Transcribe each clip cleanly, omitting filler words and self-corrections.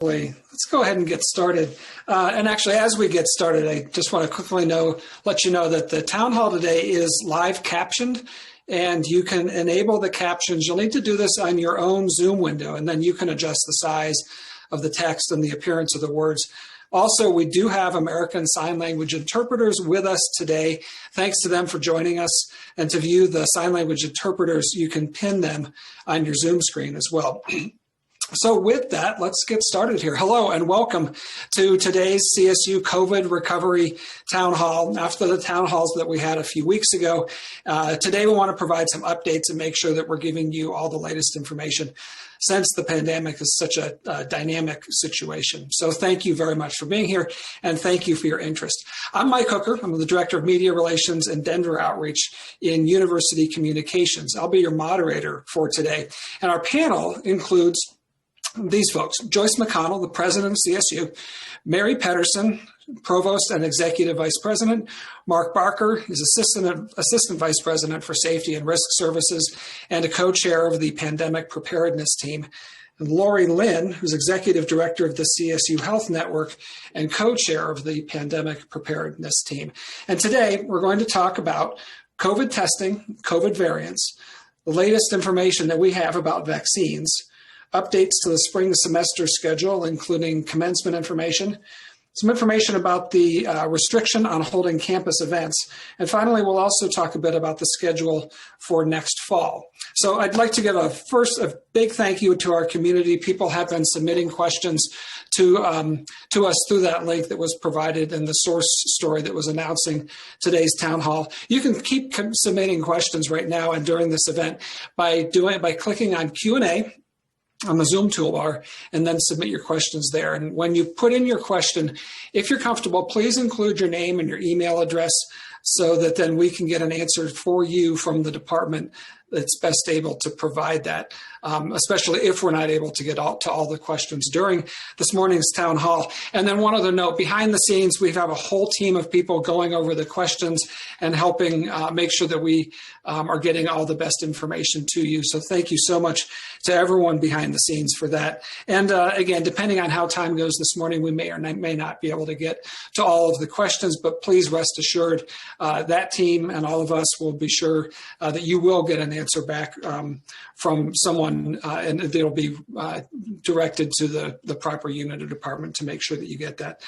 Let's go ahead and get started. And actually, as we get started, I just want to quickly let you know that the town hall today is live captioned, and you can enable the captions. You'll need to do this on your own Zoom window, and then you can adjust the size of the text and the appearance of the words. Also, we do have American Sign Language interpreters with us today. Thanks to them for joining us. And to view the sign language interpreters, you can pin them on your Zoom screen as well. So with that, let's get started here. Hello and welcome to today's CSU COVID Recovery Town Hall. After the town halls that we had a few weeks ago, today we want to provide some updates and make sure that we're giving you all the latest information since the pandemic is such a dynamic situation. So thank you very much for being here, and thank you for your interest. I'm Mike Hooker. I'm the Director of Media Relations and Denver Outreach in University Communications. I'll be your moderator for today. And our panel includes these folks: Joyce McConnell, the president of CSU; Mary Pedersen, provost and executive vice president; Mark Barker is assistant vice president for safety and risk services and a co-chair of the Pandemic Preparedness Team; and Lori Lynn, who's executive director of the CSU Health Network and co-chair of the Pandemic Preparedness Team. And today we're going to talk about COVID testing, COVID variants, the latest information that we have about vaccines, updates to the spring semester schedule, including commencement information, some information about the restriction on holding campus events, and finally, we'll also talk a bit about the schedule for next fall. So I'd like to give a big thank you to our community. People have been submitting questions to us through that link that was provided in the source story that was announcing today's town hall. You can keep submitting questions right now and during this event by clicking on Q&A on the Zoom toolbar, and then submit your questions there. And when you put in your question, if you're comfortable, please include your name and your email address so that then we can get an answer for you from the department that's best able to provide that, especially if we're not able to get to all the questions during this morning's town hall. And then one other note, behind the scenes, we have a whole team of people going over the questions and helping make sure that we are getting all the best information to you. So thank you so much to everyone behind the scenes for that. And again, depending on how time goes this morning, we may or may not be able to get to all of the questions, but please rest assured that team and all of us will be sure that you will get an answer back from someone, and it'll be directed to the proper unit or department to make sure that you get that.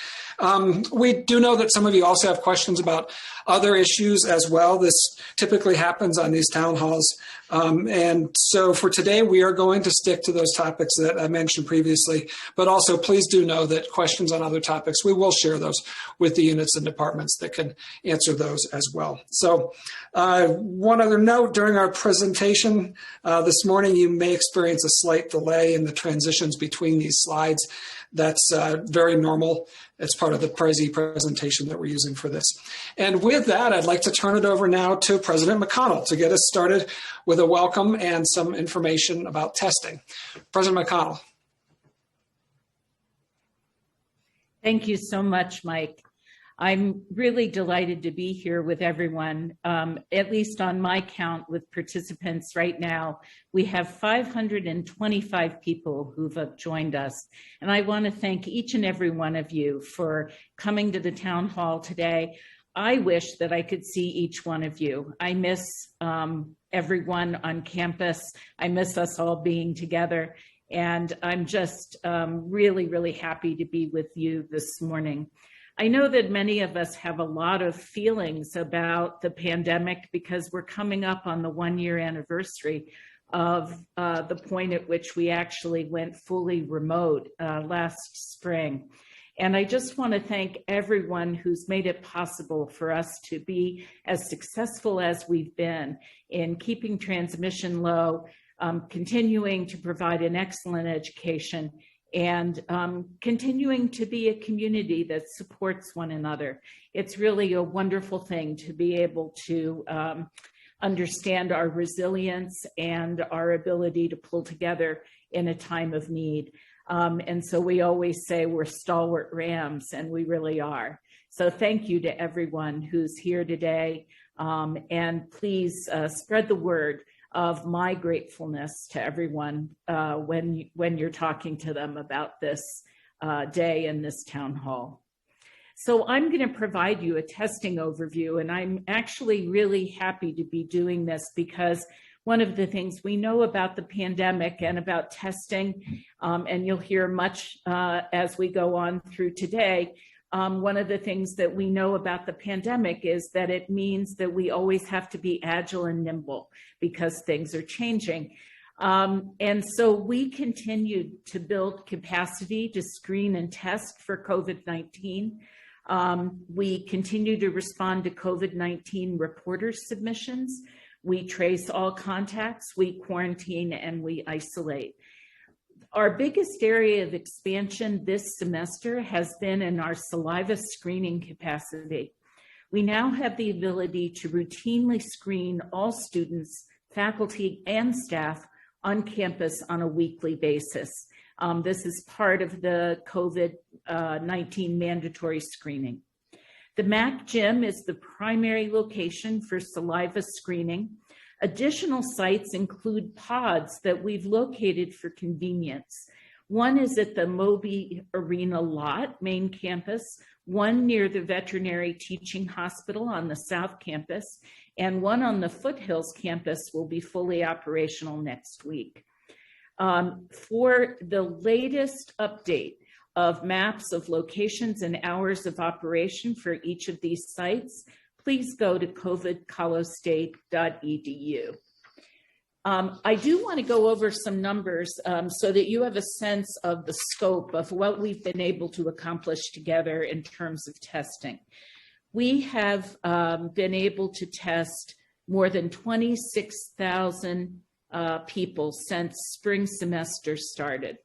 We do know that some of you also have questions about other issues as well. This typically happens on these town halls. And so for today, we are going to stick to those topics that I mentioned previously, but also please do know that questions on other topics, we will share those with the units and departments that can answer those as well. So one other note, during our presentation this morning, you may experience a slight delay in the transitions between these slides. That's very normal. It's part of the Prezi presentation that we're using for this. And with that, I'd like to turn it over now to President McConnell to get us started with a welcome and some information about testing. President McConnell. Thank you so much, Mike. I'm really delighted to be here with everyone. At least on my count with participants right now, we have 525 people who've joined us. And I want to thank each and every one of you for coming to the town hall today. I wish that I could see each one of you. I miss everyone on campus. I miss us all being together. And I'm just really, really happy to be with you this morning. I know that many of us have a lot of feelings about the pandemic because we're coming up on the 1-year anniversary of the point at which we actually went fully remote last spring. And I just want to thank everyone who's made it possible for us to be as successful as we've been in keeping transmission low, continuing to provide an excellent education, and continuing to be a community that supports one another. It's really a wonderful thing to be able to understand our resilience and our ability to pull together in a time of need. And so we always say we're stalwart Rams, and we really are. So thank you to everyone who's here today. And please spread the word of my gratefulness to everyone when you're talking to them about this day in this town hall. So I'm going to provide you a testing overview, and I'm actually really happy to be doing this because one of the things we know about the pandemic and about testing, and you'll hear much as we go on through today, one of the things that we know about the pandemic is that it means that we always have to be agile and nimble because things are changing. And so we continued to build capacity to screen and test for COVID-19. We continue to respond to COVID-19 reporter submissions. We trace all contacts, we quarantine, and we isolate. Our biggest area of expansion this semester has been in our saliva screening capacity. We now have the ability to routinely screen all students, faculty, and staff on campus on a weekly basis. This is part of the COVID-19 mandatory screening. The MAC gym is the primary location for saliva screening. Additional sites include pods that we've located for convenience. One is at the Moby Arena lot, main campus, one near the Veterinary Teaching Hospital on the South Campus, and one on the Foothills campus will be fully operational next week. For the latest update of maps of locations and hours of operation for each of these sites, please go to covidcolostate.edu. I do want to go over some numbers so that you have a sense of the scope of what we've been able to accomplish together in terms of testing. We have been able to test more than 26,000 people since spring semester started.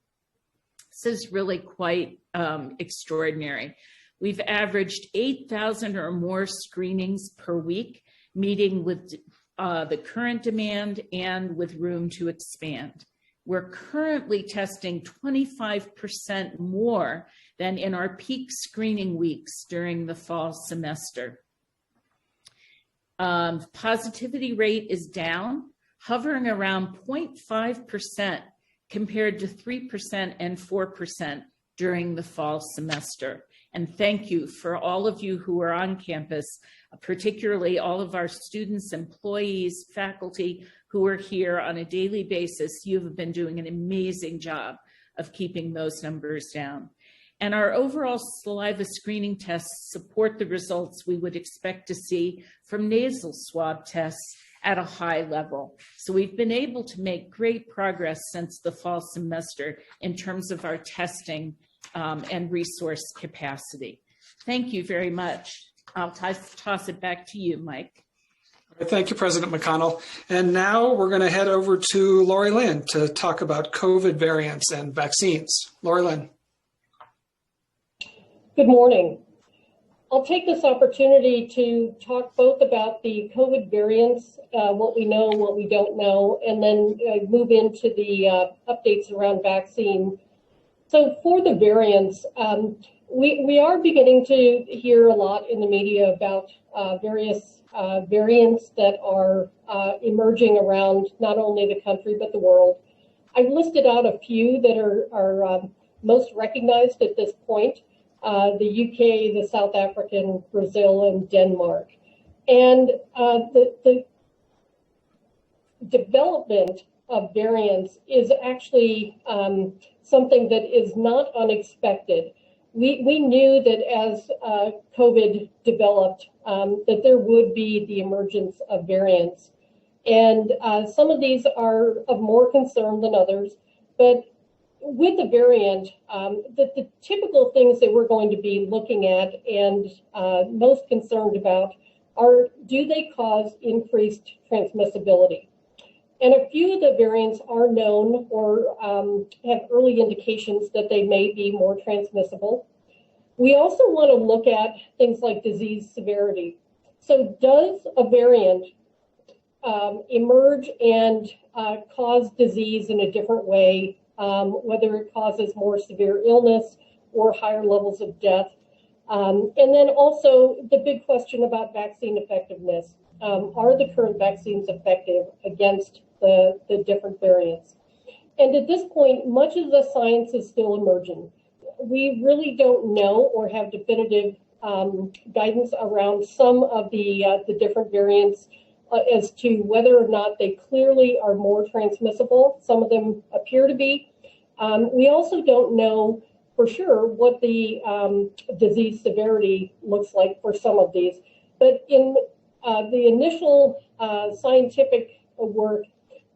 This is really quite extraordinary. We've averaged 8,000 or more screenings per week, meeting with the current demand and with room to expand. We're currently testing 25% more than in our peak screening weeks during the fall semester. Positivity rate is down, hovering around 0.5% compared to 3% and 4% during the fall semester. And thank you for all of you who are on campus, particularly all of our students, employees, faculty who are here on a daily basis. You have been doing an amazing job of keeping those numbers down. And our overall saliva screening tests support the results we would expect to see from nasal swab tests at a high level. So we've been able to make great progress since the fall semester in terms of our testing and resource capacity. Thank you very much. I'll toss it back to you, Mike. Thank you, President McConnell. And now we're going to head over to Lori Lynn to talk about COVID variants and vaccines. Lori Lynn. Good morning. I'll take this opportunity to talk both about the COVID variants, what we know, what we don't know, and then move into the updates around vaccine. So for the variants, we are beginning to hear a lot in the media about various variants that are emerging around not only the country but the world. I've listed out a few that are most recognized at this point. The UK, the South African, Brazil, and Denmark. And the development of variants is actually something that is not unexpected. We knew that as COVID developed, that there would be the emergence of variants. And some of these are of more concern than others, but with the variant, the typical things that we're going to be looking at and most concerned about are, do they cause increased transmissibility? And a few of the variants are known or have early indications that they may be more transmissible. We also want to look at things like disease severity. So does a variant emerge and cause disease in a different way, whether it causes more severe illness or higher levels of death? And then also the big question about vaccine effectiveness. Are the current vaccines effective against the different variants? And at this point, much of the science is still emerging. we really don't know or have definitive guidance around some of the different variants as to whether or not they clearly are more transmissible. Some of them appear to be. We also don't know for sure what the disease severity looks like for some of these. But in the initial scientific work,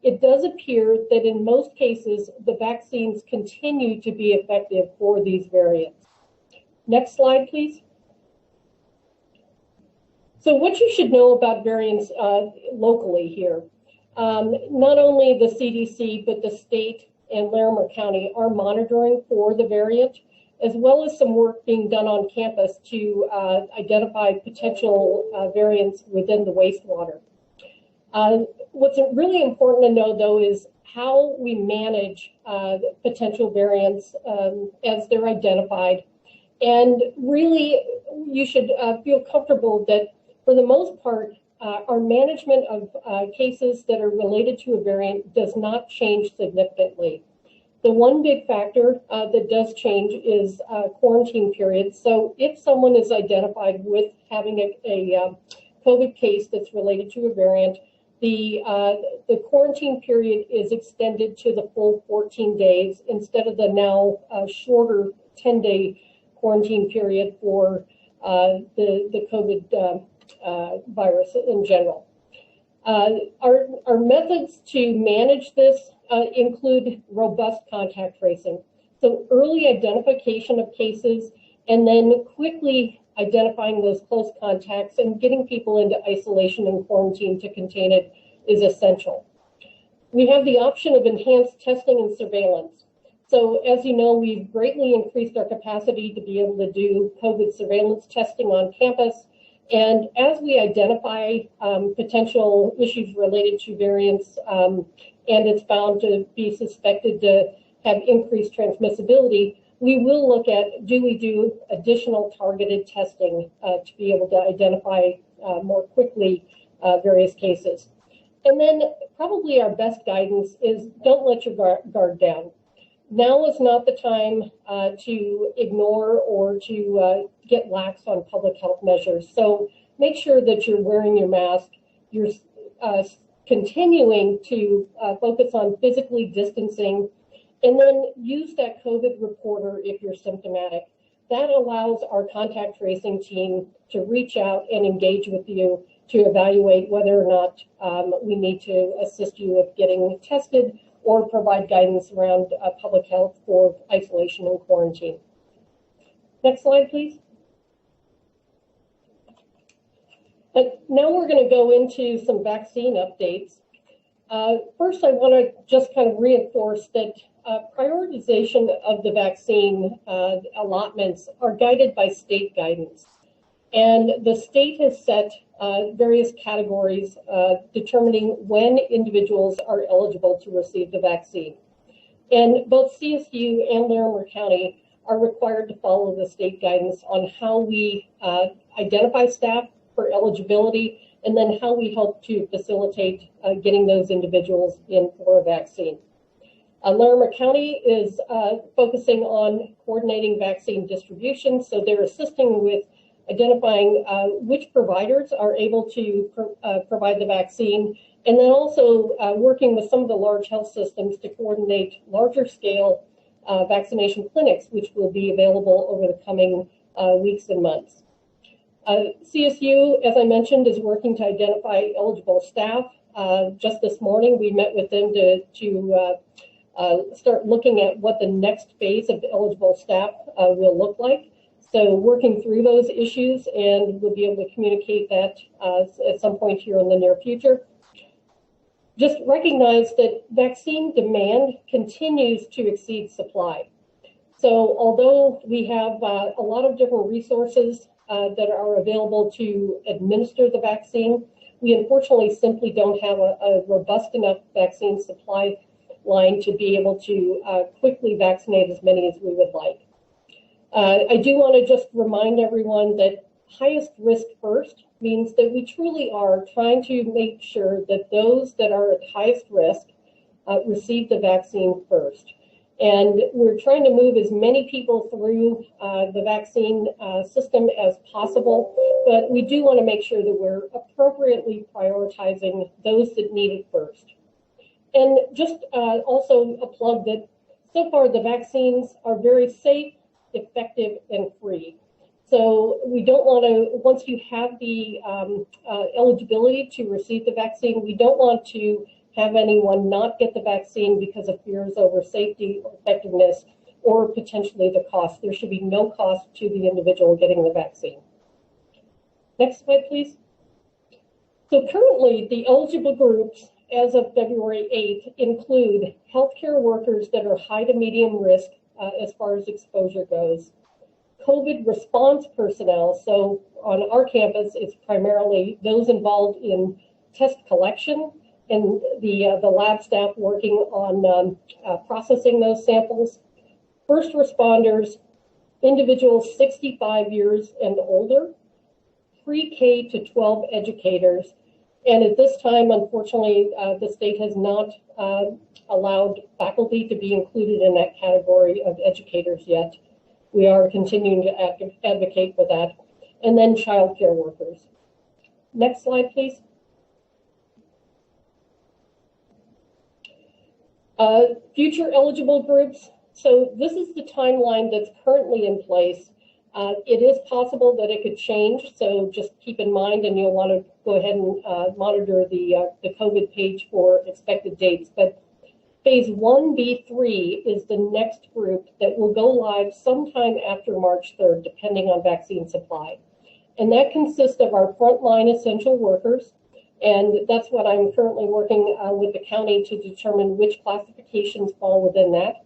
it does appear that in most cases, the vaccines continue to be effective for these variants. Next slide, please. So what you should know about variants locally here, not only the CDC, but the state and Larimer County are monitoring for the variant, as well as some work being done on campus to identify potential variants within the wastewater. What's really important to know, though, is how we manage potential variants as they're identified. And really, you should feel comfortable that, for the most part, our management of cases that are related to a variant does not change significantly. The one big factor that does change is quarantine periods. So if someone is identified with having a COVID case that's related to a variant, the quarantine period is extended to the full 14 days instead of the now shorter 10-day quarantine period for the COVID virus in general. Our methods to manage this include robust contact tracing. So early identification of cases and then quickly identifying those close contacts and getting people into isolation and quarantine to contain it is essential. We have the option of enhanced testing and surveillance. So as you know, we've greatly increased our capacity to be able to do COVID surveillance testing on campus. And as we identify potential issues related to variants and it's found to be suspected to have increased transmissibility, we will look at, do we do additional targeted testing to be able to identify more quickly various cases. And then probably our best guidance is don't let your guard down. Now is not the time to ignore or to get lax on public health measures. So make sure that you're wearing your mask, you're continuing to focus on physically distancing, and then use that COVID reporter if you're symptomatic. That allows our contact tracing team to reach out and engage with you to evaluate whether or not we need to assist you with getting tested or provide guidance around public health for isolation and quarantine. Next slide, please. Now we're going to go into some vaccine updates. First, I want to just kind of reinforce that prioritization of the vaccine allotments are guided by state guidance. And the state has set various categories determining when individuals are eligible to receive the vaccine. And both CSU and Larimer County are required to follow the state guidance on how we identify staff for eligibility and then how we help to facilitate getting those individuals in for a vaccine. Larimer County is focusing on coordinating vaccine distribution, so they're assisting with identifying which providers are able to provide the vaccine, and then also working with some of the large health systems to coordinate larger scale vaccination clinics, which will be available over the coming weeks and months. CSU, as I mentioned, is working to identify eligible staff. Just this morning, we met with them to start looking at what the next phase of eligible staff will look like. So working through those issues, and we'll be able to communicate that at some point here in the near future. Just recognize that vaccine demand continues to exceed supply. So although we have a lot of different resources that are available to administer the vaccine, we unfortunately simply don't have a robust enough vaccine supply line to be able to quickly vaccinate as many as we would like. I do want to just remind everyone that highest risk first means that we truly are trying to make sure that those that are at highest risk receive the vaccine first. And we're trying to move as many people through the vaccine system as possible, but we do want to make sure that we're appropriately prioritizing those that need it first. And just also a plug that so far the vaccines are very safe, effective, and free. So we don't want to, once you have the eligibility to receive the vaccine, we don't want to have anyone not get the vaccine because of fears over safety or effectiveness or potentially the cost. There should be no cost to the individual getting the vaccine. Next slide, please. So currently, the eligible groups as of February 8th include healthcare workers that are high to medium risk as far as exposure goes, COVID response personnel. So on our campus, it's primarily those involved in test collection and the lab staff working on processing those samples. First responders, individuals 65 years and older, pre-K to 12 educators. And at this time, unfortunately, the state has not allowed faculty to be included in that category of educators yet. We are continuing to advocate for that. And then child care workers. Next slide, please. Future eligible groups. So this is the timeline that's currently in place. It is possible that it could change, so just keep in mind, and you'll want to go ahead and monitor the COVID page for expected dates. But phase 1B3 is the next group that will go live sometime after March 3rd, depending on vaccine supply. And that consists of our frontline essential workers, and that's what I'm currently working with the county to determine which classifications fall within that.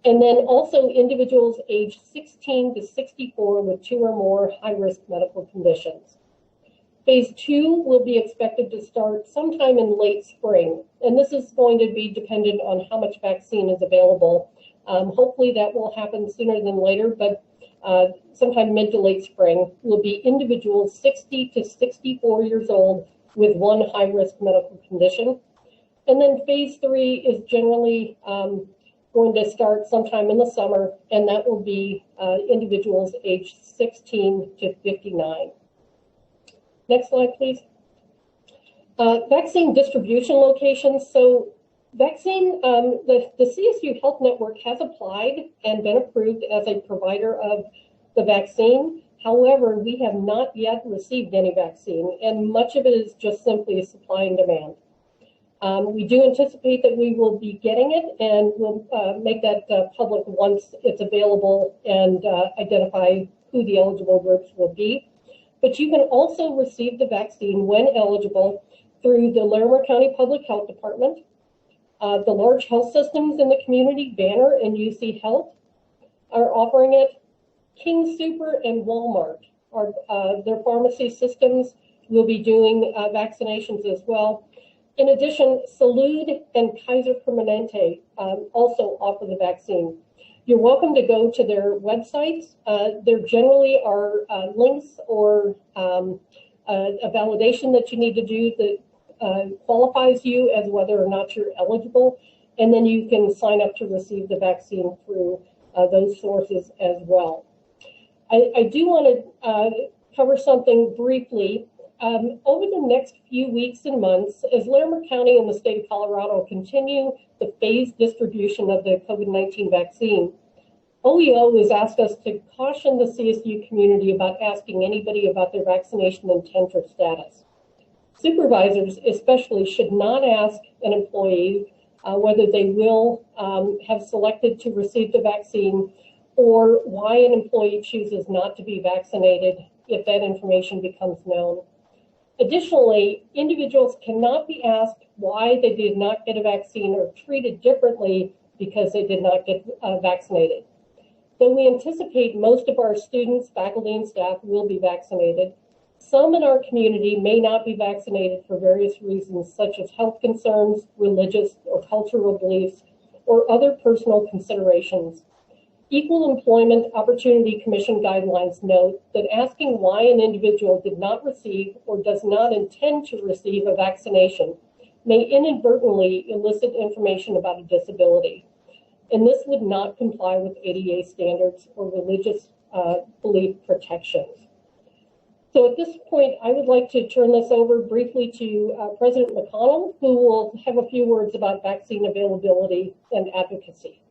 And then also individuals aged 16 to 64 with 2 or more high-risk medical conditions. Phase 2 will be expected to start sometime in late spring, and this is going to be dependent on how much vaccine is available. Hopefully that will happen sooner than later, but sometime mid to late spring will be individuals 60 to 64 years old with 1 high-risk medical condition. And then phase 3 is generally going to start sometime in the summer, and that will be individuals aged 16 to 59. Next slide, please. Vaccine distribution locations. So vaccine, the CSU Health Network has applied and been approved as a provider of the vaccine. However, we have not yet received any vaccine, and much of it is just simply supply and demand. We do anticipate that we will be getting it, and we'll make that public once it's available and identify who the eligible groups will be. But you can also receive the vaccine when eligible through the Larimer County Public Health Department, the large health systems in the community, Banner and UC Health, are offering it. King Super and Walmart, their pharmacy systems, will be doing vaccinations as well. In addition, Salud and Kaiser Permanente also offer the vaccine. You're welcome to go to their websites. There generally are links or a validation that you need to do that qualifies you as whether or not you're eligible. And then you can sign up to receive the vaccine through those sources as well. I do want to cover something briefly. Over the next few weeks and months, as Larimer County and the state of Colorado continue the phased distribution of the COVID-19 vaccine, OEO has asked us to caution the CSU community about asking anybody about their vaccination intent or status. Supervisors especially should not ask an employee whether they will have selected to receive the vaccine or why an employee chooses not to be vaccinated if that information becomes known. Additionally, individuals cannot be asked why they did not get a vaccine or treated differently because they did not get vaccinated. Though we anticipate most of our students, faculty, and staff will be vaccinated, some in our community may not be vaccinated for various reasons, such as health concerns, religious or cultural beliefs, or other personal considerations. Equal Employment Opportunity Commission guidelines note that asking why an individual did not receive or does not intend to receive a vaccination may inadvertently elicit information about a disability. and this would not comply with ADA standards or religious belief protections. So at this point, I would like to turn this over briefly to President McConnell, who will have a few words about vaccine availability and advocacy.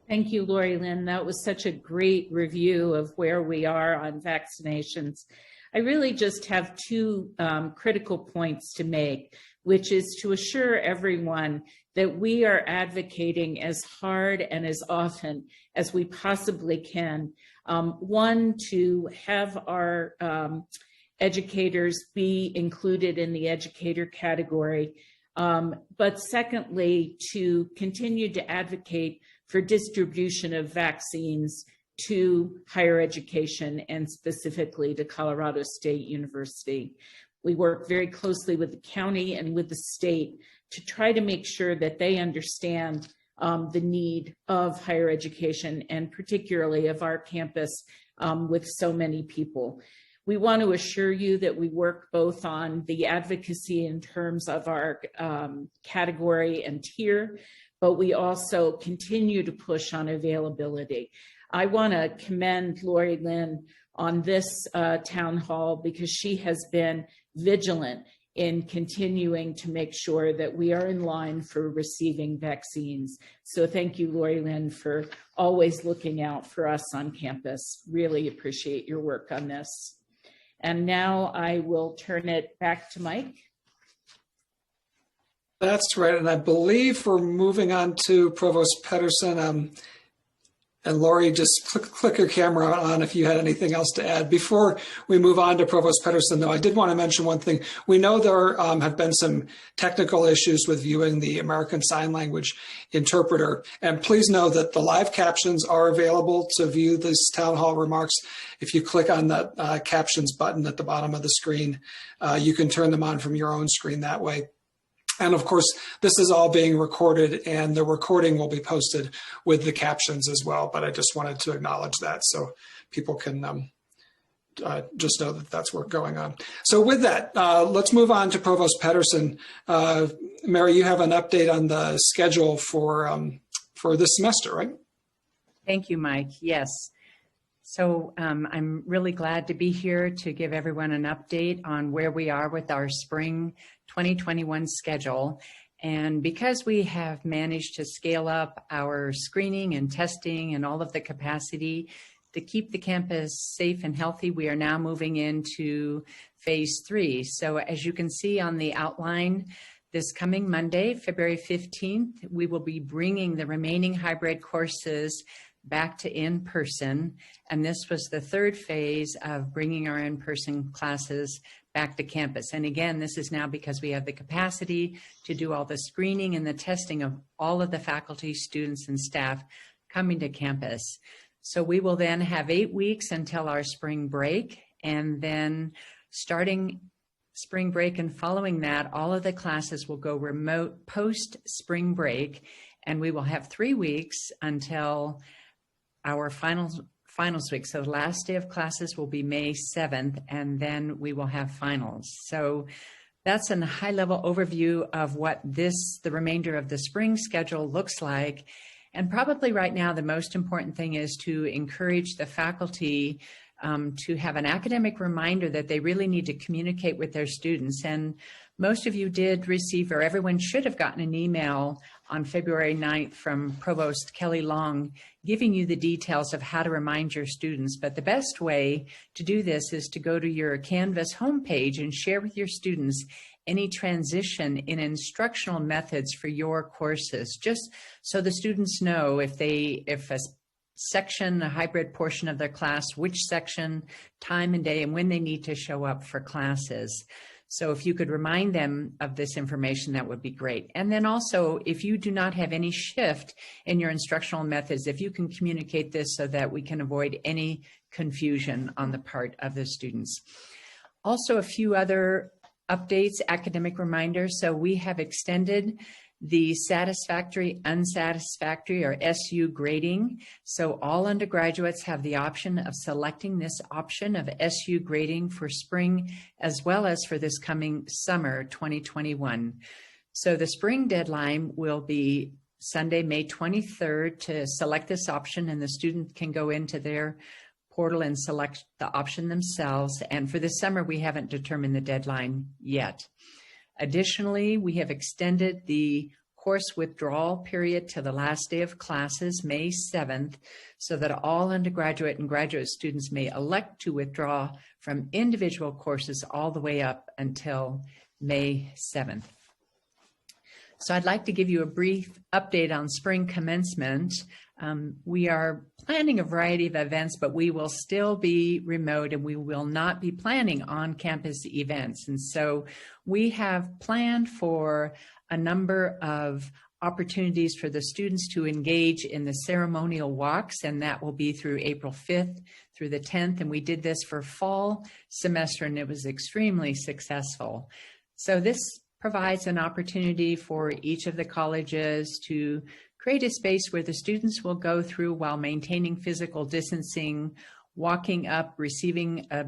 Thank you, Lori Lynn. That was such a great review of where we are on vaccinations. I really just have two critical points to make, which is to assure everyone that we are advocating as hard and as often as we possibly can. One, to have our educators be included in the educator category, but secondly, to continue to advocate for distribution of vaccines to higher education and specifically to Colorado State University. We work very closely with the county and with the state to try to make sure that they understand the need of higher education and particularly of our campus with so many people. We want to assure you that we work both on the advocacy in terms of our category and tier, but we also continue to push on availability. I want to commend Lori Lynn on this town hall because she has been vigilant in continuing to make sure that we are in line for receiving vaccines. So thank you, Lori Lynn, for always looking out for us on campus. Really appreciate your work on this. And now I will turn it back to Mike. That's right. And I believe we're moving on to Provost Pedersen. And Lori, just click your camera on if you had anything else to add. Before we move on to Provost Pedersen, though, I did want to mention one thing. We know there have been some technical issues with viewing the American Sign Language interpreter. And please know that the live captions are available to view this town hall remarks. If you click on that captions button at the bottom of the screen, you can turn them on from your own screen that way. And of course, this is all being recorded and the recording will be posted with the captions as well. But I just wanted to acknowledge that so people can just know that that's what's going on. So with that, let's move on to Provost Pedersen. Mary, you have an update on the schedule for this semester, right? Thank you, Mike. Yes. So I'm really glad to be here to give everyone an update on where we are with our spring 2021 schedule. And because we have managed to scale up our screening and testing and all of the capacity to keep the campus safe and healthy, we are now moving into phase 3. So as you can see on the outline, this coming Monday, February 15th, we will be bringing the remaining hybrid courses back to in-person. And this was the third phase of bringing our in-person classes back to campus. And again, this is now because we have the capacity to do all the screening and the testing of all of the faculty, students, and staff coming to campus. So we will then have 8 weeks until our spring break. And then starting spring break and following that, all of the classes will go remote post spring break. And we will have 3 weeks until our finals week. So the last day of classes will be May 7th, and then we will have finals. So that's a high-level overview of what the remainder of the spring schedule looks like. And probably right now, the most important thing is to encourage the faculty to have an academic reminder that they really need to communicate with their students. And most of you did receive, or everyone should have gotten an email on February 9th from Provost Kelly Long giving you the details of how to remind your students. But the best way to do this is to go to your Canvas homepage and share with your students any transition in instructional methods for your courses, just so the students know if a section, a hybrid portion of their class, which section, time and day, and when they need to show up for classes. So if you could remind them of this information, that would be great. And then also, if you do not have any shift in your instructional methods, if you can communicate this so that we can avoid any confusion on the part of the students. Also, a few other updates, academic reminders. So we have extended the satisfactory, unsatisfactory, or SU grading. So all undergraduates have the option of selecting this option of SU grading for spring as well as for this coming summer 2021. So the spring deadline will be Sunday, May 23rd to select this option, and the student can go into their portal and select the option themselves. And for this summer, we haven't determined the deadline yet. Additionally, we have extended the course withdrawal period to the last day of classes, May 7th, so that all undergraduate and graduate students may elect to withdraw from individual courses all the way up until May 7th. So I'd like to give you a brief update on spring commencement. We are planning a variety of events, but we will still be remote and we will not be planning on-campus events. And so we have planned for a number of opportunities for the students to engage in the ceremonial walks, and that will be through April 5th through the 10th. And we did this for fall semester, and it was extremely successful. So this provides an opportunity for each of the colleges to create a space where the students will go through while maintaining physical distancing, walking up, receiving a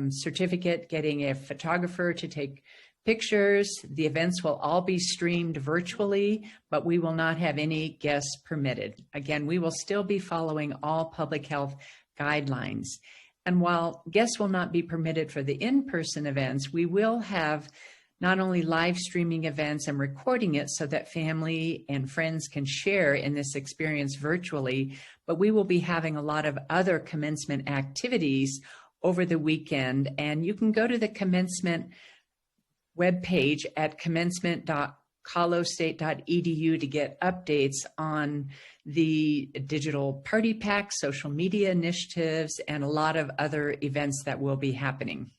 certificate, getting a photographer to take pictures. The events will all be streamed virtually, but we will not have any guests permitted. Again, we will still be following all public health guidelines. And while guests will not be permitted for the in-person events, we will have not only live streaming events and recording it so that family and friends can share in this experience virtually, but we will be having a lot of other commencement activities over the weekend. And you can go to the commencement webpage at commencement.colostate.edu to get updates on the digital party pack, social media initiatives, and a lot of other events that will be happening.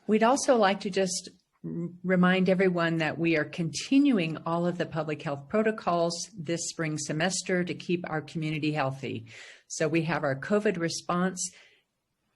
We'd also like to just remind everyone that we are continuing all of the public health protocols this spring semester to keep our community healthy. So we have our COVID response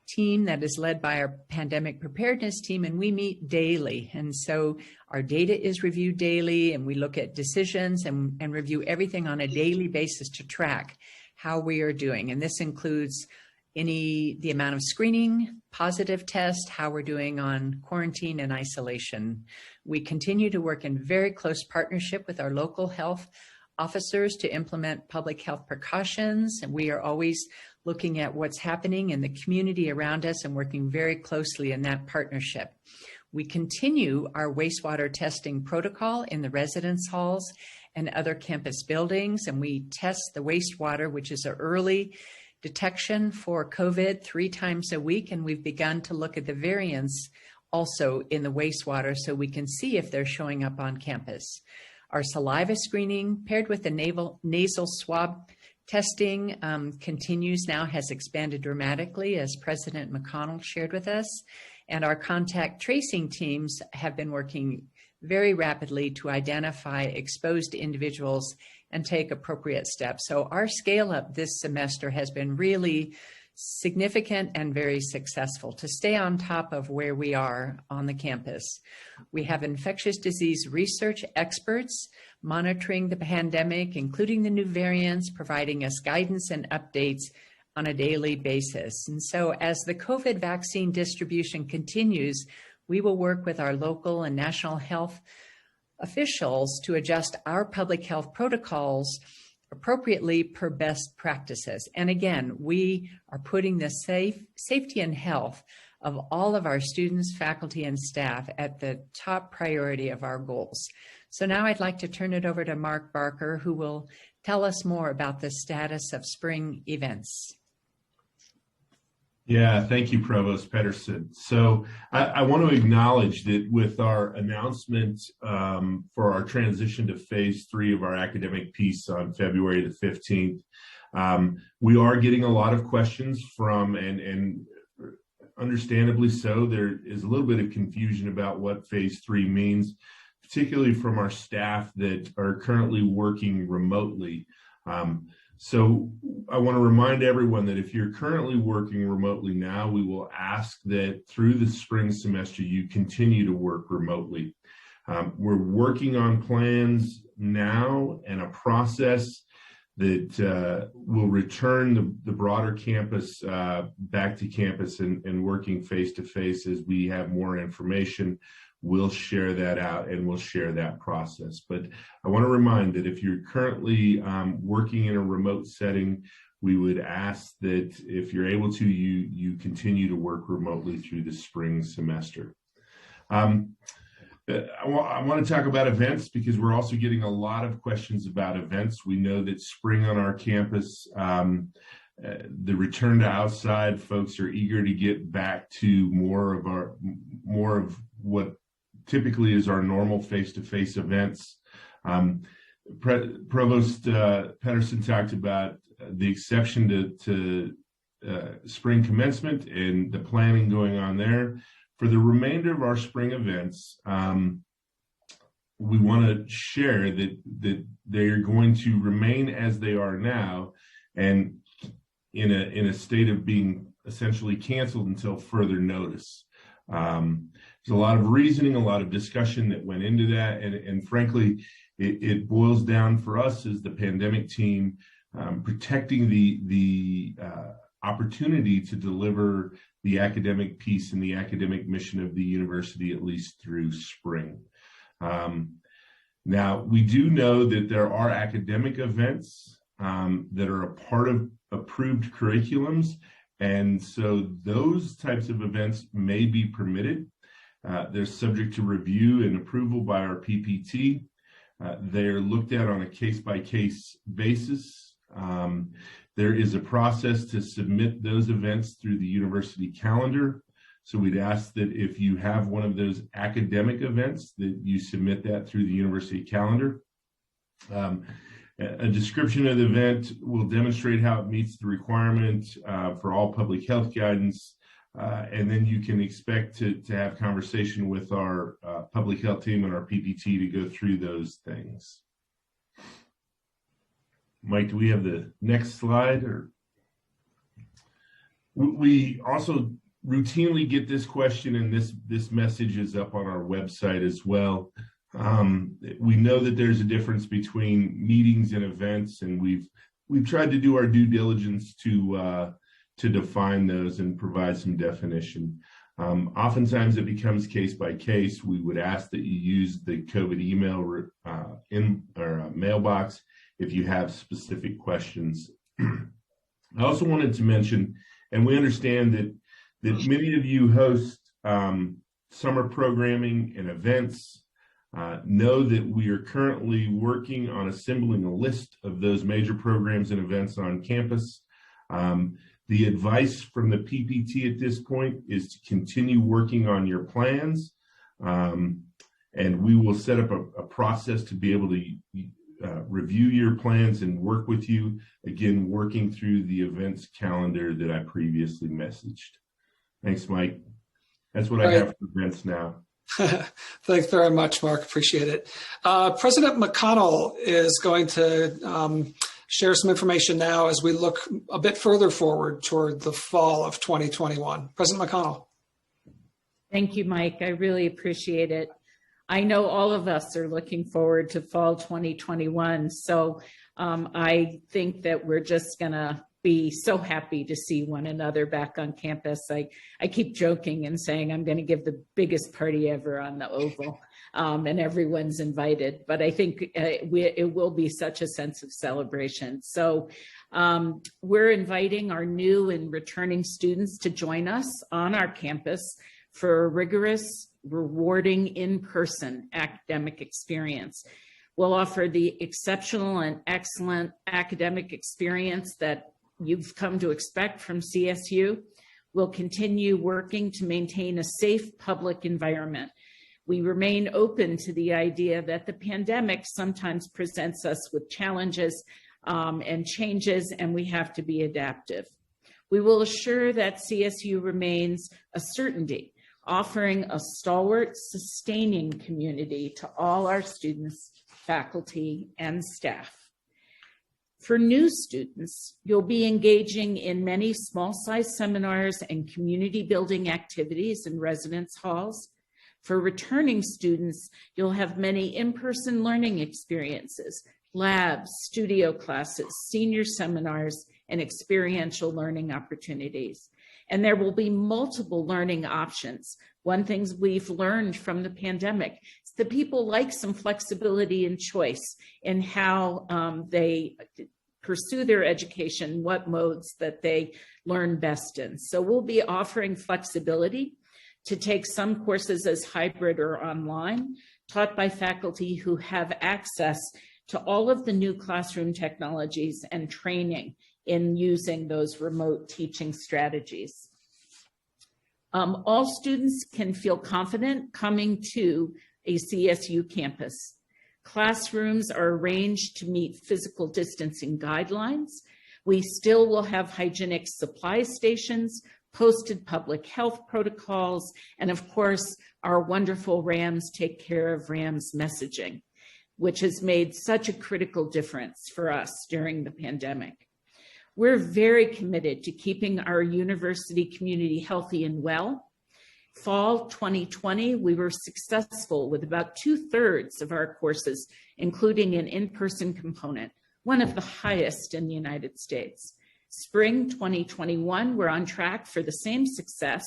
team that is led by our Pandemic Preparedness Team, and we meet daily. And so our data is reviewed daily, and we look at decisions and review everything on a daily basis to track how we are doing. And this includes the amount of screening, positive test, how we're doing on quarantine and isolation. We continue to work in very close partnership with our local health officers to implement public health precautions. And we are always looking at what's happening in the community around us and working very closely in that partnership. We continue our wastewater testing protocol in the residence halls and other campus buildings. And we test the wastewater, which is an early detection for COVID 3 times a week, and we've begun to look at the variants also in the wastewater so we can see if they're showing up on campus. Our saliva screening paired with the nasal swab testing continues now, has expanded dramatically, as President McConnell shared with us, and our contact tracing teams have been working very rapidly to identify exposed individuals and take appropriate steps. So our scale up this semester has been really significant and very successful to stay on top of where we are on the campus. We have infectious disease research experts monitoring the pandemic, including the new variants, providing us guidance and updates on a daily basis. And so as the COVID vaccine distribution continues, we will work with our local and national health officials to adjust our public health protocols appropriately per best practices. And again, we are putting the safety and health of all of our students, faculty, and staff at the top priority of our goals. So now I'd like to turn it over to Mark Barker, who will tell us more about the status of spring events. Yeah, thank you, Provost Pedersen. So I want to acknowledge that with our announcement for our transition to phase 3 of our academic piece on February the 15th, we are getting a lot of questions from, and understandably so, there is a little bit of confusion about what phase 3 means, particularly from our staff that are currently working remotely. So I want to remind everyone that if you're currently working remotely now, we will ask that through the spring semester, you continue to work remotely. We're working on plans now and a process that will return the broader campus back to campus and working face-to-face as we have more information. we'll share that out and we'll share that process. But I want to remind that if you're currently working in a remote setting, we would ask that if you're able to, you continue to work remotely through the spring semester. I want to talk about events because we're also getting a lot of questions about events. We know that spring on our campus, the return to outside, folks are eager to get back to more of what typically is our normal face-to-face events. Provost Pedersen talked about the exception to spring commencement and the planning going on there. For the remainder of our spring events, we want to share that they are going to remain as they are now and in a state of being essentially canceled until further notice. There's a lot of reasoning, a lot of discussion that went into that, and frankly, it boils down for us as the pandemic team protecting the opportunity to deliver the academic piece and the academic mission of the university at least through spring. Now, we do know that there are academic events that are a part of approved curriculums, and so those types of events may be permitted. They're subject to review and approval by our PPT. They're looked at on a case-by-case basis. There is a process to submit those events through the university calendar. So we'd ask that if you have one of those academic events, that you submit that through the university calendar. A description of the event will demonstrate how it meets the requirement for all public health guidance. And then you can expect to have conversation with our public health team and our PPT to go through those things. Mike, do we have the next slide? Or we also routinely get this question, and this message is up on our website as well. We know that there's a difference between meetings and events, and we've tried to do our due diligence to define those and provide some definition. Oftentimes it becomes case by case. We would ask that you use the COVID email mailbox if you have specific questions. I also wanted to mention, and we understand that many of you host summer programming and events. Know that we are currently working on assembling a list of those major programs and events on campus. The advice from the PPT at this point is to continue working on your plans, and we will set up a process to be able to review your plans and work with you, again, working through the events calendar that I previously messaged. Thanks, Mike. That's what I have for events now. Thanks very much, Mark. Appreciate it. President McConnell is going to share some information now as we look a bit further forward toward the fall of 2021. President McConnell. Thank you, Mike. I really appreciate it. I know all of us are looking forward to fall 2021. So I think that we're just going to be so happy to see one another back on campus. I keep joking and saying I'm going to give the biggest party ever on the Oval, and everyone's invited. But I think it will be such a sense of celebration. So we're inviting our new and returning students to join us on our campus for a rigorous, rewarding, in-person academic experience. We'll offer the exceptional and excellent academic experience that you've come to expect from CSU. We'll continue working to maintain a safe public environment. We remain open to the idea that the pandemic sometimes presents us with challenges and changes, and we have to be adaptive. We will assure that CSU remains a certainty, offering a stalwart, sustaining community to all our students, faculty, and staff. For new students, you'll be engaging in many small-sized seminars and community building activities in residence halls. For returning students, you'll have many in-person learning experiences, labs, studio classes, senior seminars, and experiential learning opportunities. And there will be multiple learning options. One thing we've learned from the pandemic is that people like some flexibility and choice in how they pursue their education, what modes that they learn best in. So we'll be offering flexibility to take some courses as hybrid or online, taught by faculty who have access to all of the new classroom technologies and training in using those remote teaching strategies. All students can feel confident coming to a CSU campus. Classrooms are arranged to meet physical distancing guidelines. We still will have hygienic supply stations, posted public health protocols, and of course, our wonderful RAMs take care of RAMs messaging, which has made such a critical difference for us during the pandemic. We're very committed to keeping our university community healthy and well. Fall 2020, we were successful with about 2/3 of our courses, including an in-person component, one of the highest in the United States. Spring 2021, we're on track for the same success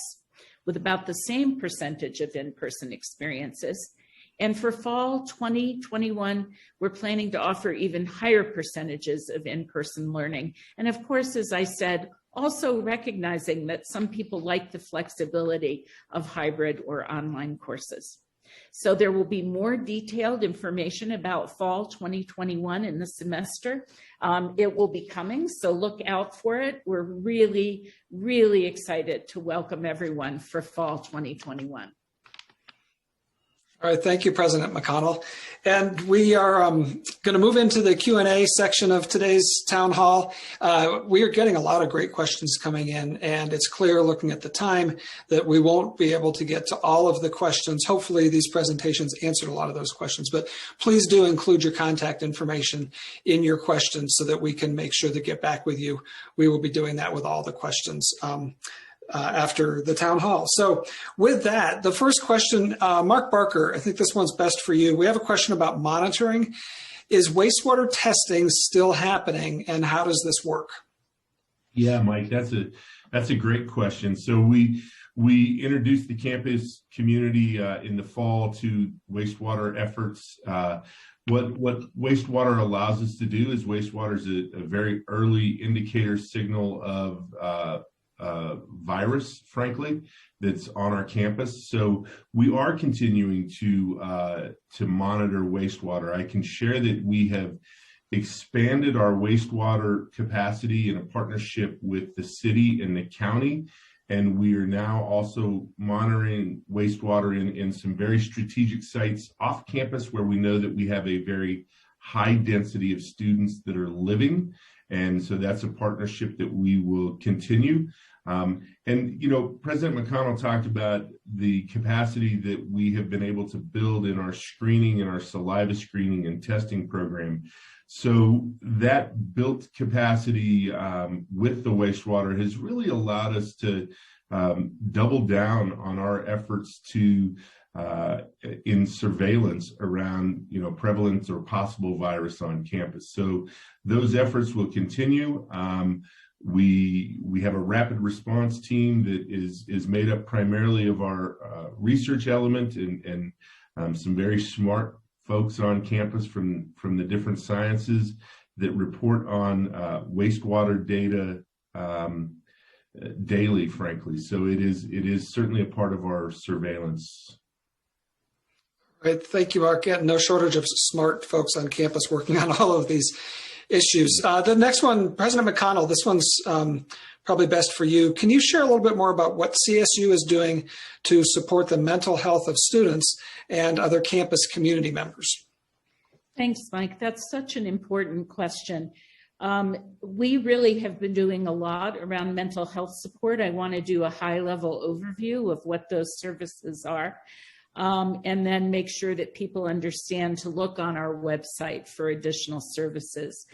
with about the same percentage of in-person experiences. And for fall 2021, we're planning to offer even higher percentages of in-person learning. And of course, as I said, also recognizing that some people like the flexibility of hybrid or online courses. So there will be more detailed information about fall 2021 in the semester. It will be coming, so look out for it. We're really, really excited to welcome everyone for fall 2021. All right, thank you, President McConnell. And we are going to move into the Q&A section of today's town hall. We are getting a lot of great questions coming in, and it's clear looking at the time that we won't be able to get to all of the questions. Hopefully these presentations answered a lot of those questions, but please do include your contact information in your questions so that we can make sure to get back with you. We will be doing that with all the questions after the town hall. So with that, the first question, Mark Barker, I think this one's best for you. We have a question about monitoring. Is wastewater testing still happening, and how does this work? Yeah, Mike, that's a great question. So we introduced the campus community in the fall to wastewater efforts. What wastewater allows us to do is wastewater is a very early indicator signal of virus, frankly, that's on our campus. So we are continuing to monitor wastewater. I can share that we have expanded our wastewater capacity in a partnership with the city and the county, and we are now also monitoring wastewater in some very strategic sites off campus where we know that we have a very high density of students that are living. And so that's a partnership that we will continue. And, you know, President McConnell talked about the capacity that we have been able to build in our screening and our saliva screening and testing program. So that built capacity with the wastewater has really allowed us to double down on our efforts to in surveillance around, you know, prevalence or possible virus on campus. So those efforts will continue. We have a rapid response team that is made up primarily of our research element and some very smart folks on campus from the different sciences that report on wastewater data daily, frankly. So it is certainly a part of our surveillance. Right. Thank you, Mark. Yeah, no shortage of smart folks on campus working on all of these issues. The next one, President McConnell, this one's probably best for you. Can you share a little bit more about what CSU is doing to support the mental health of students and other campus community members? Thanks, Mike. That's such an important question. We really have been doing a lot around mental health support. I want to do a high-level overview of what those services are. And then make sure that people understand to look on our website for additional services.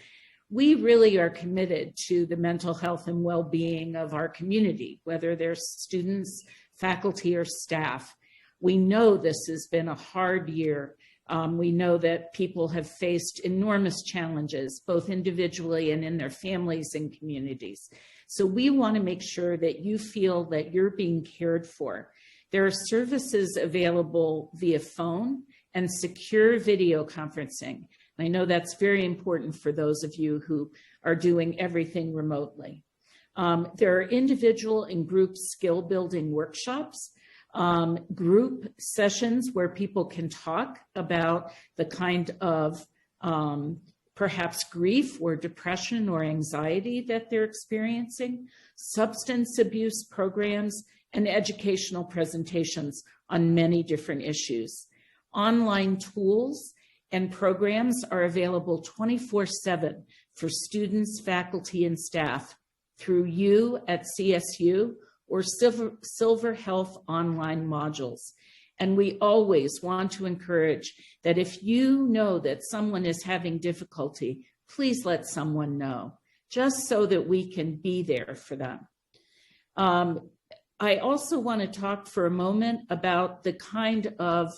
We really are committed to the mental health and well-being of our community, whether they're students, faculty, or staff. We know this has been a hard year We know that people have faced enormous challenges, both individually and in their families and communities. So we want to make sure that you feel that you're being cared for. There are services available via phone and secure video conferencing. I know that's very important for those of you who are doing everything remotely. There are individual and group skill building workshops, group sessions where people can talk about the kind of perhaps grief or depression or anxiety that they're experiencing, substance abuse programs, and educational presentations on many different issues. Online tools and programs are available 24/7 for students, faculty, and staff through you at CSU or Silver Health online modules. And we always want to encourage that if you know that someone is having difficulty, please let someone know, just so that we can be there for them. I also want to talk for a moment about the kind of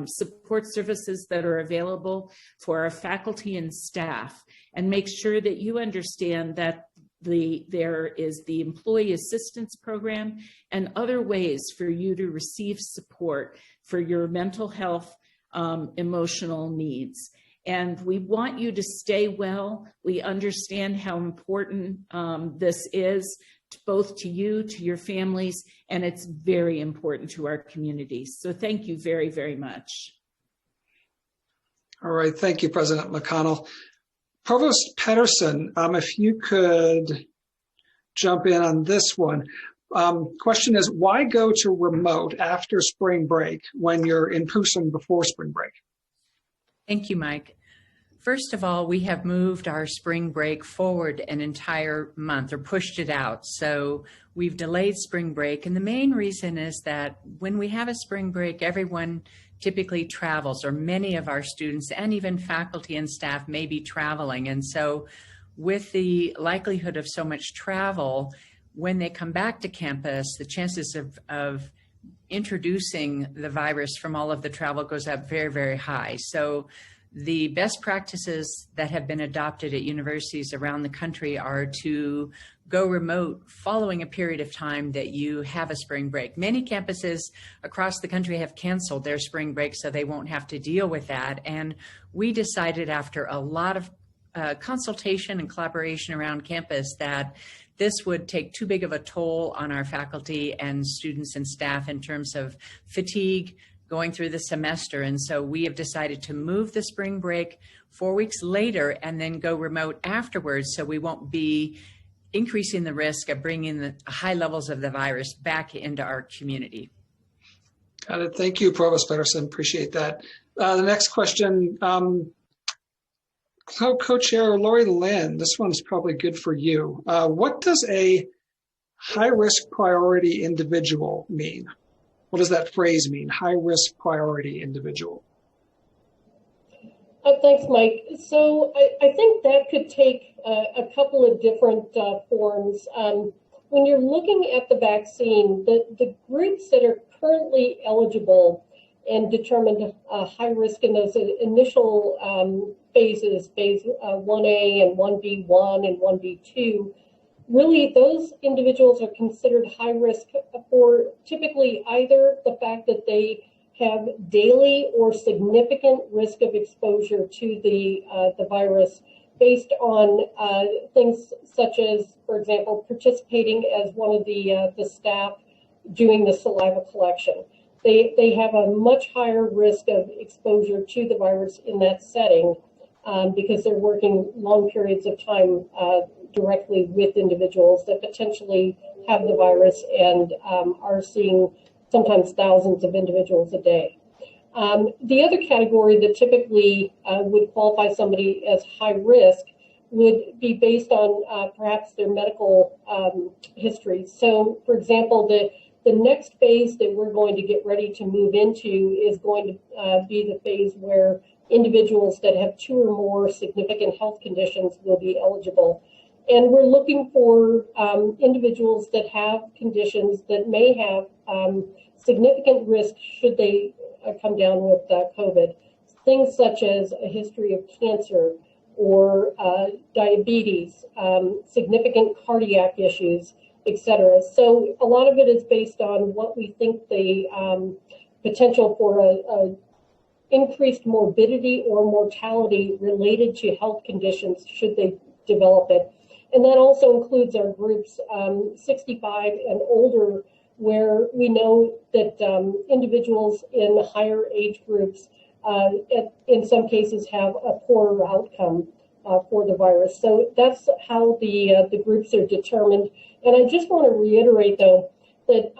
support services that are available for our faculty and staff, and make sure that you understand that there is the Employee Assistance Program and other ways for you to receive support for your mental health, emotional needs. And we want you to stay well. We understand how important this is, both to you, to your families, and it's very important to our communities. So thank you very, very much. All right, thank you, President McConnell. Provost Pedersen, if you could jump in on this one. Question is, why go to remote after spring break when you're in person before spring break? Thank you, Mike. First of all, we have moved our spring break forward an entire month, or pushed it out. So we've delayed spring break. And the main reason is that when we have a spring break, everyone typically travels, or many of our students and even faculty and staff may be traveling. And so with the likelihood of so much travel, when they come back to campus, the chances of introducing the virus from all of the travel goes up very, very high. So the best practices that have been adopted at universities around the country are to go remote following a period of time that you have a spring break. Many campuses across the country have canceled their spring break, so they won't have to deal with that. And we decided, after a lot of consultation and collaboration around campus, that this would take too big of a toll on our faculty and students and staff in terms of fatigue going through the semester. And so we have decided to move the spring break 4 weeks later and then go remote afterwards, so we won't be increasing the risk of bringing the high levels of the virus back into our community. Got it. Thank you, Provost Pedersen. Appreciate that. The next question, Co-Chair Lori Lynn, this one's probably good for you. What does a high-risk priority individual mean? What does that phrase mean, high-risk priority individual? Thanks, Mike. So I think that could take a couple of different forms. When you're looking at the vaccine, the groups that are currently eligible and determined high risk in those initial phases, phase 1A and 1B1 and 1B2, really those individuals are considered high risk for typically either the fact that they have daily or significant risk of exposure to the virus based on things such as, for example, participating as one of the staff doing the saliva collection. They have a much higher risk of exposure to the virus in that setting because they're working long periods of time directly with individuals that potentially have the virus and are seeing sometimes thousands of individuals a day. The other category that typically would qualify somebody as high risk would be based on perhaps their medical history. So, for example, the next phase that we're going to get ready to move into is going to be the phase where individuals that have 2 or more significant health conditions will be eligible. And we're looking for individuals that have conditions that may have significant risk should they come down with COVID. things such as a history of cancer or diabetes, significant cardiac issues, etc. So a lot of it is based on what we think the potential for a increased morbidity or mortality related to health conditions should they develop it. And that also includes our groups 65 and older, where we know that individuals in higher age groups in some cases have a poorer outcome for the virus. So that's how the groups are determined. And I just want to reiterate, though, that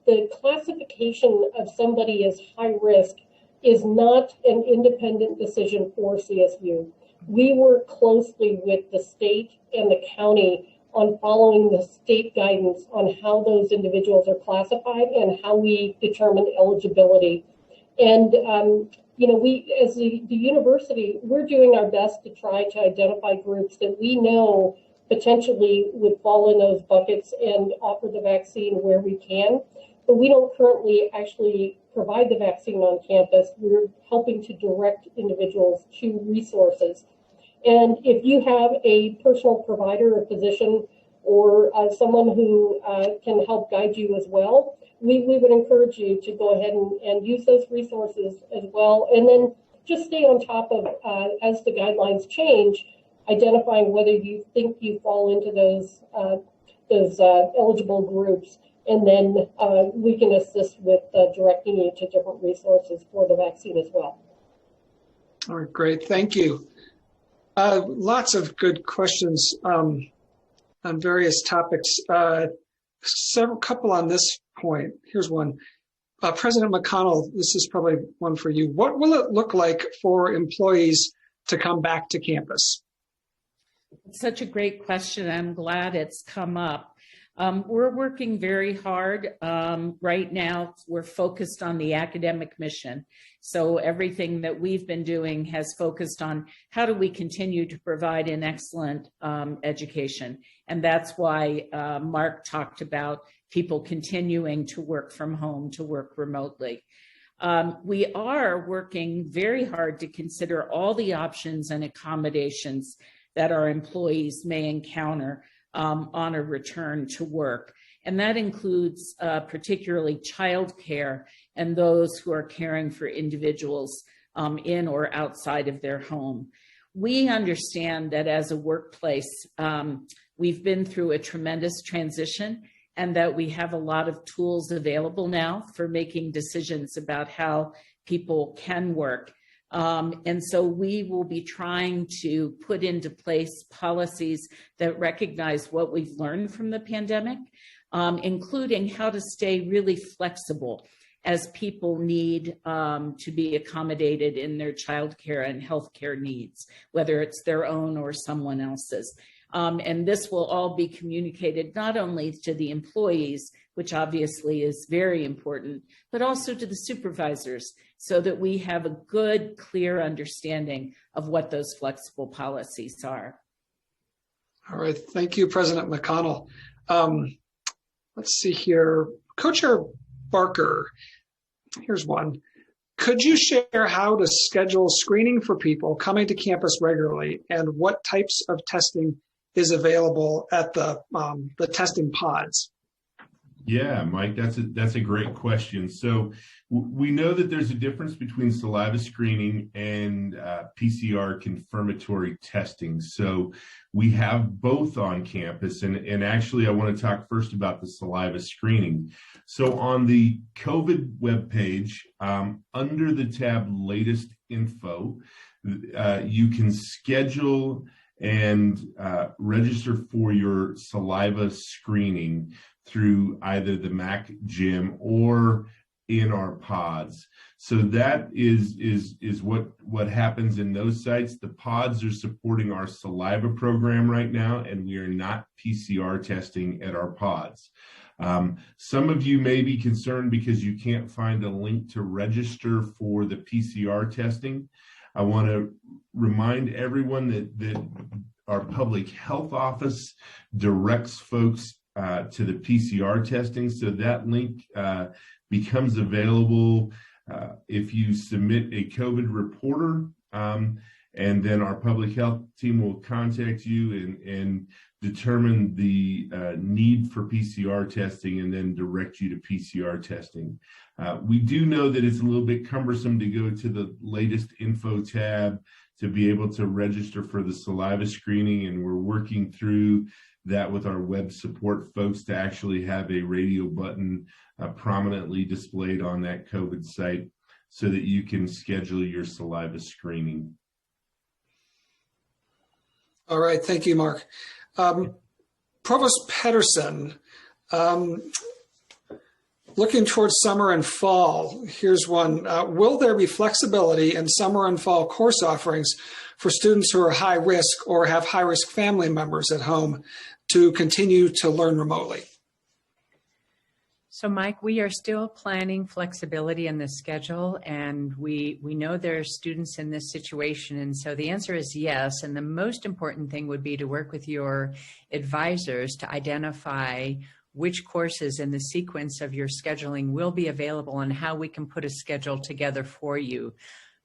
the classification of somebody as high risk is not an independent decision for CSU. We work closely with the state and the county on following the state guidance on how those individuals are classified and how we determine eligibility. And, we, as the university, we're doing our best to try to identify groups that we know potentially would fall in those buckets and offer the vaccine where we can. But we don't currently actually provide the vaccine on campus. We're helping to direct individuals to resources. And if you have a personal provider, a physician, or someone who can help guide you as well, we would encourage you to go ahead and use those resources as well. And then just stay on top of, as the guidelines change, identifying whether you think you fall into those eligible groups. And then we can assist with directing you to different resources for the vaccine as well. All right, great. Thank you. Lots of good questions on various topics. Couple on this point. Here's one. President McConnell, this is probably one for you. What will it look like for employees to come back to campus? It's such a great question. I'm glad it's come up. We're working very hard right now. We're focused on the academic mission. So everything that we've been doing has focused on how do we continue to provide an excellent education. And that's why Mark talked about people continuing to work from home, to work remotely. We are working very hard to consider all the options and accommodations that our employees may encounter on a return to work. And that includes particularly childcare and those who are caring for individuals in or outside of their home. We understand that as a workplace, we've been through a tremendous transition and that we have a lot of tools available now for making decisions about how people can work. And so we will be trying to put into place policies that recognize what we've learned from the pandemic, including how to stay really flexible as people need to be accommodated in their childcare and healthcare needs, whether it's their own or someone else's. And this will all be communicated not only to the employees, which obviously is very important, but also to the supervisors so that we have a good, clear understanding of what those flexible policies are. All right. Thank you, President McConnell. Let's see here. Co-Chair Barker, here's one. Could you share how to schedule screening for people coming to campus regularly and what types of testing is available at the testing pods? Yeah, Mike, that's a great question. So we know that there's a difference between saliva screening and PCR confirmatory testing. So we have both on campus. And actually, I want to talk first about the saliva screening. So on the COVID webpage, under the tab Latest Info, you can schedule and register for your saliva screening through either the Mac Gym or in our pods. So that is what happens in those sites. The pods are supporting our saliva program right now, and we are not PCR testing at our pods. Some of you may be concerned because you can't find a link to register for the PCR testing. I want to remind everyone that our public health office directs folks to the PCR testing. So that link becomes available If you submit a COVID reporter, and then our public health team will contact you and determine the need for PCR testing and then direct you to PCR testing. We do know that it's a little bit cumbersome to go to the latest info tab to be able to register for the saliva screening, and we're working through that with our web support folks to actually have a radio button prominently displayed on that COVID site so that you can schedule your saliva screening. All right, thank you, Mark. Provost Pedersen, looking towards summer and fall, here's one. Will there be flexibility in summer and fall course offerings for students who are high risk or have high risk family members at home to continue to learn remotely? So, Mike, we are still planning flexibility in the schedule, and we know there are students in this situation. And so the answer is yes. And the most important thing would be to work with your advisors to identify which courses in the sequence of your scheduling will be available and how we can put a schedule together for you.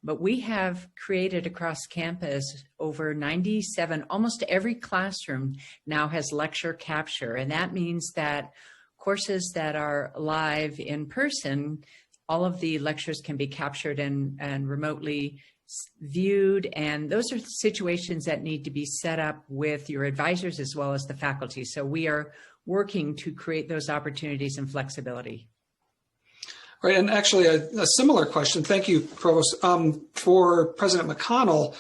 But we have created across campus over 97, almost every classroom now has lecture capture. And that means that courses that are live in person, all of the lectures can be captured and remotely viewed. And those are situations that need to be set up with your advisors as well as the faculty. So we are working to create those opportunities and flexibility. Right, and actually a similar question, thank you, Provost, for President McConnell.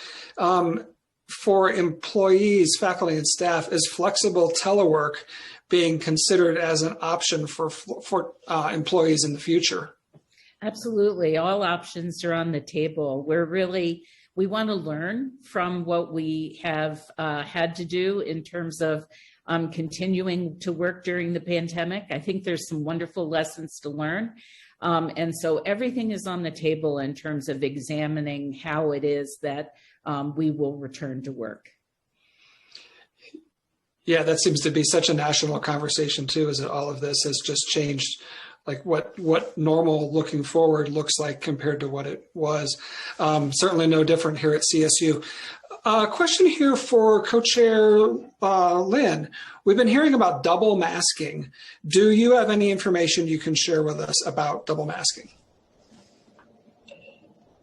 For employees, faculty, and staff, is flexible telework being considered as an option for employees in the future? Absolutely. All options are on the table. We want to learn from what we have had to do in terms of continuing to work during the pandemic. I think there's some wonderful lessons to learn. And so everything is on the table in terms of examining how it is that we will return to work. Yeah, that seems to be such a national conversation too, is that all of this has just changed, like what normal looking forward looks like compared to what it was. Certainly no different here at CSU. Question here for Co-Chair Lynn. We've been hearing about double masking. Do you have any information you can share with us about double masking?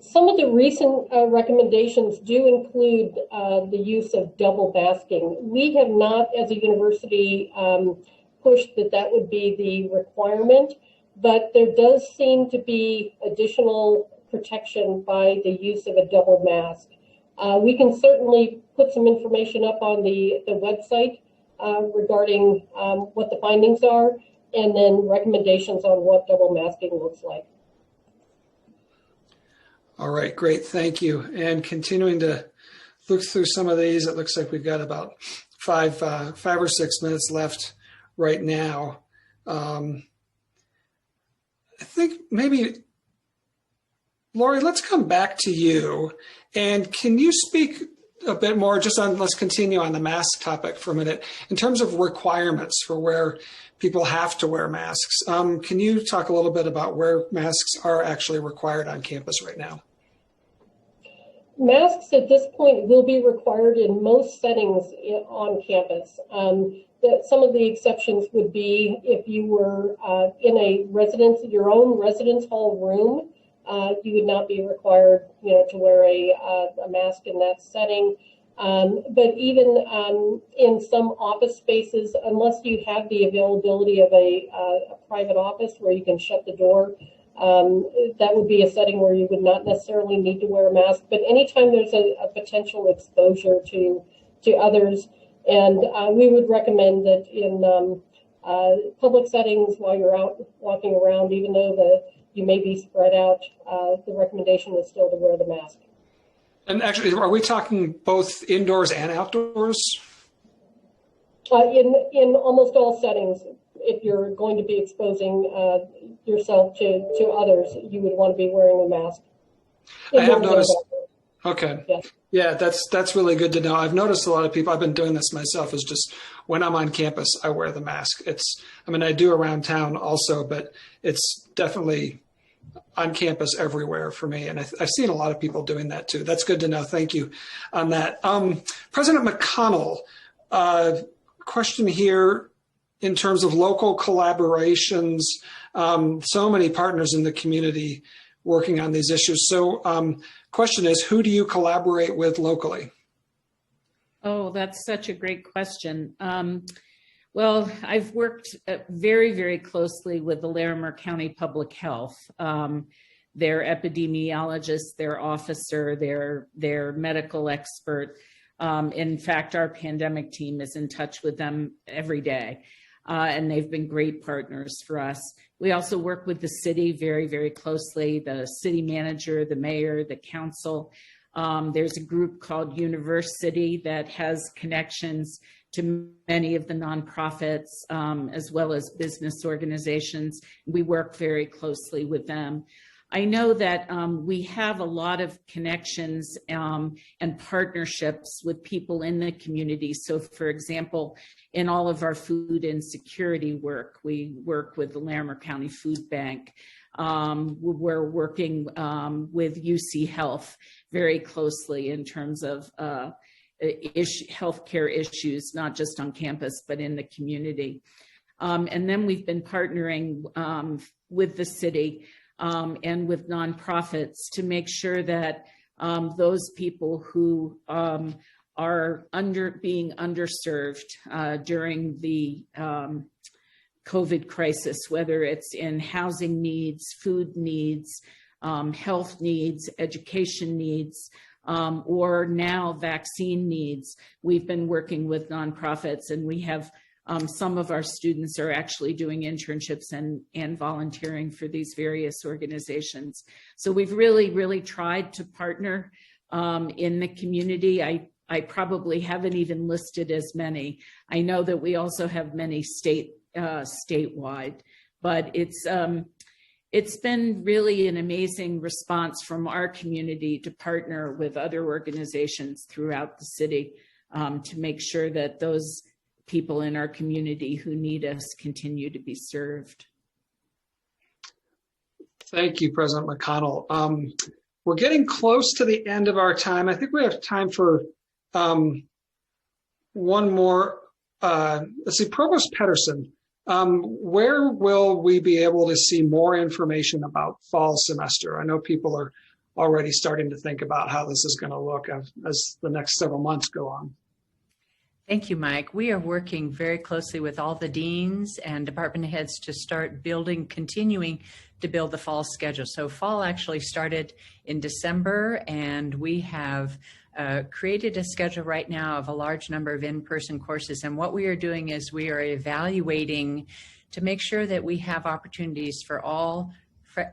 Some of the recent recommendations do include the use of double masking. We have not, as a university, pushed that would be the requirement, but there does seem to be additional protection by the use of a double mask. We can certainly put some information up on the website regarding what the findings are, and then recommendations on what double masking looks like. All right, great, thank you. And continuing to look through some of these, it looks like we've got about five or 6 minutes left right now. I think maybe, Lori, let's come back to you. And can you speak a bit more just on, let's continue on the mask topic for a minute, in terms of requirements for where people have to wear masks. Can you talk a little bit about where masks are actually required on campus right now? Masks at this point will be required in most settings on campus. Some of the exceptions would be if you were in a your own residence hall room, you would not be required, to wear a mask in that setting. But even in some office spaces, unless you have the availability of a private office where you can shut the door, that would be a setting where you would not necessarily need to wear a mask. But anytime there's a potential exposure to others, and we would recommend that in public settings while you're out walking around, even though you may be spread out, the recommendation is still to wear the mask. And actually, are we talking both indoors and outdoors? In almost all settings, if you're going to be exposing yourself to others, you would want to be wearing a mask. I have noticed. Okay. Yeah. Yeah, that's really good to know. I've noticed a lot of people, I've been doing this myself, is just when I'm on campus, I wear the mask. I do around town also, but it's definitely on campus everywhere for me. And I've seen a lot of people doing that too. That's good to know. Thank you on that. President McConnell, question here in terms of local collaborations, so many partners in the community working on these issues. So question is, who do you collaborate with locally? Oh, that's such a great question. Well, I've worked very, very closely with the Larimer County Public Health, their epidemiologist, their officer, their medical expert. In fact, our pandemic team is in touch with them every day, and they've been great partners for us. We also work with the city very, very closely, the city manager, the mayor, the council. There's a group called University that has connections to many of the nonprofits, as well as business organizations. We work very closely with them. I know that we have a lot of connections and partnerships with people in the community. So for example, in all of our food insecurity work, we work with the Larimer County Food Bank. We're working with UC Health very closely in terms of healthcare issues, not just on campus, but in the community. And then we've been partnering with the city and with nonprofits to make sure that those people who are being underserved during the COVID crisis, whether it's in housing needs, food needs, health needs, education needs, or now vaccine needs. We've been working with nonprofits, and we have some of our students are actually doing internships and volunteering for these various organizations. So we've really, really tried to partner in the community. I probably haven't even listed as many. I know that we also have many statewide, but it's been really an amazing response from our community to partner with other organizations throughout the city to make sure that those people in our community who need us continue to be served. Thank you, President McConnell. We're getting close to the end of our time. I think we have time for one more. Let's see, Provost Pedersen. Where will we be able to see more information about fall semester? I know people are already starting to think about how this is going to look as the next several months go on. Thank you, Mike. We are working very closely with all the deans and department heads to start continuing to build the fall schedule. So fall actually started in December, and we have created a schedule right now of a large number of in-person courses. And what we are doing is we are evaluating to make sure that we have opportunities for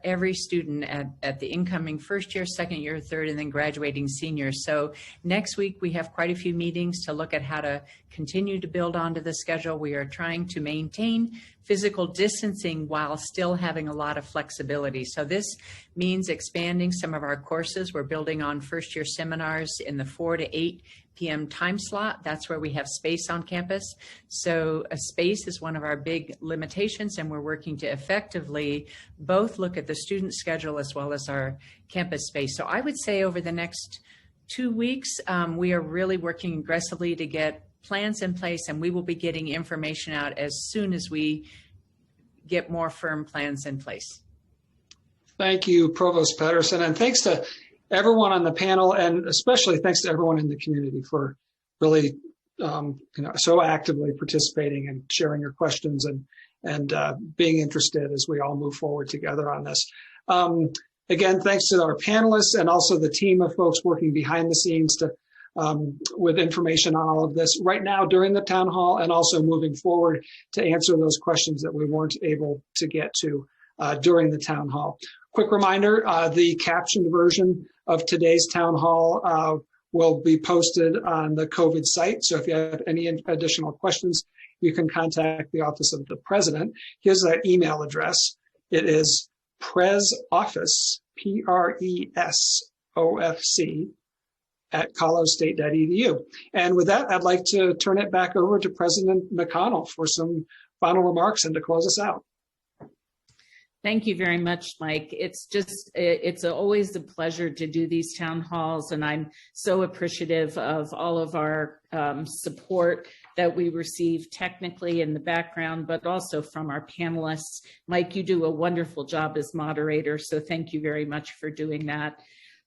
every student at the incoming first year, second year, third, and then graduating seniors. So next week we have quite a few meetings to look at how to continue to build onto the schedule. We are trying to maintain physical distancing while still having a lot of flexibility. So this means expanding some of our courses. We're building on first year seminars in the 4 to 8 p.m. time slot. That's where we have space on campus. So a space is one of our big limitations, and we're working to effectively both look at the student schedule as well as our campus space. So I would say over the next 2 weeks, we are really working aggressively to get plans in place, and we will be getting information out as soon as we get more firm plans in place. Thank you, Provost Pedersen, and thanks to everyone on the panel, and especially thanks to everyone in the community for really so actively participating and sharing your questions and being interested as we all move forward together on this. Again, thanks to our panelists and also the team of folks working behind the scenes with information on all of this right now during the town hall, and also moving forward to answer those questions that we weren't able to get to during the town hall. Quick reminder, the captioned version of today's town hall will be posted on the COVID site. So if you have any additional questions, you can contact the Office of the President. Here's that email address. It is presoffice, PRESOFC, @coloradostate.edu. And with that, I'd like to turn it back over to President McConnell for some final remarks and to close us out. Thank you very much, Mike. It's always a pleasure to do these town halls, and I'm so appreciative of all of our support that we receive technically in the background, but also from our panelists. Mike, you do a wonderful job as moderator, so thank you very much for doing that.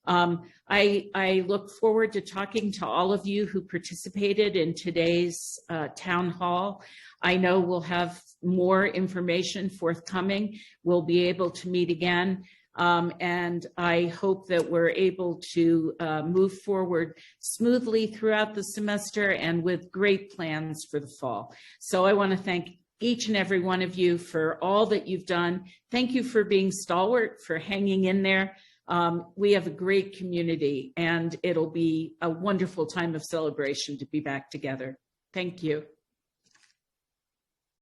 I look forward to talking to all of you who participated in today's town hall. I know we'll have more information forthcoming. We'll be able to meet again. And I hope that we're able to move forward smoothly throughout the semester and with great plans for the fall. So I want to thank each and every one of you for all that you've done. Thank you for being stalwart, for hanging in there. We have a great community, and it'll be a wonderful time of celebration to be back together. Thank you.